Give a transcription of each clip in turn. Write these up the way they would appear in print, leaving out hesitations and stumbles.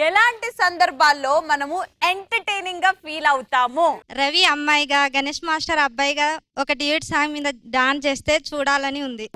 ఎలాంటి సందర్భాల్లో మనము ఎంటర్టైనింగ్ గా ఫీల్ అవుతాము? రవి అమ్మాయిగా, గణేష్ మాస్టర్ అబ్బాయిగా ఒక డ్యూట్ సాంగ్ మీద డాన్స్ చేస్తే చూడాలని ఉంది.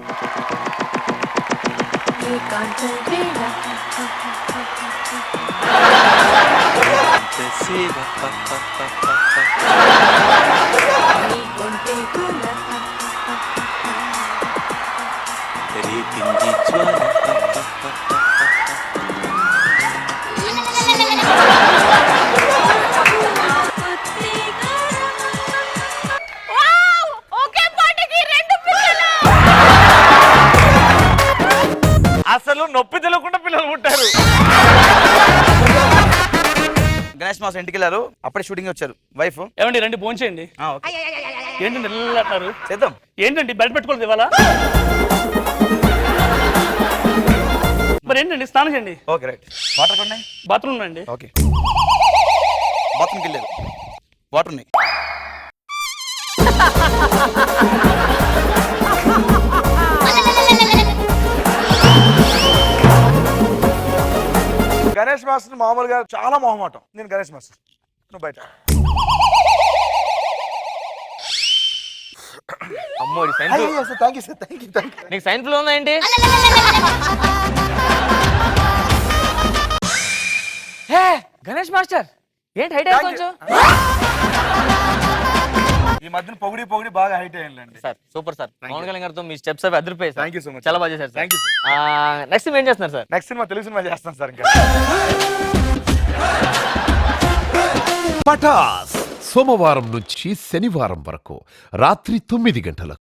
అసలు నొప్పి తెలియకుండా పిల్లలు పుట్టారు. గణేష్ మాస్ ఇంటికి వెళ్ళారు, అప్పుడే షూటింగ్ వచ్చారు. వైఫ్ ఏమండి రండి ఫోన్ చేయండి. ఏంటండి అంటున్నారు? చేద్దాం. ఏంటండి బెడ్ పెట్టుకోలేదు ఇవాళ? మరి ఏంటండి స్నానం చేయండి. Okay right. వాటర్ ఉన్నాయి, బాత్రూమ్ ఉందండి. ఓకే బాత్రూమ్కి వెళ్ళారు, వాటర్ ఉన్నాయి. గణేష్ మాస్టర్ మామూలుగా చాలా మొహమాటం. నేను గణేష్ మాస్టర్, నువ్వు బయట. అమ్మో థ్యాంక్ యూ సార్. నీకు సైన్ ఫ్లో ఉందా ఏంటి? హే గణేష్ మాస్టర్ ఏంటి హైట్ కొంచెం? ఈ మధ్యన పొగిడి బాగా హైట్ అయ్యండి sir. Super sir. Pawan Kalyan గారితో మీ స్టెప్స్ అవి అదిరిపోయాయి. Thank you so much. చాలా బాగా చేశారు. Thank you sir. నెక్స్ట్ ఏం చేస్తున్నారు sir? Next cinema Telugu cinema చేస్తాను సార్. ఇంకా పటాస్ సోమవారం నుంచి శనివారం వరకు రాత్రి 9 గంటలకు.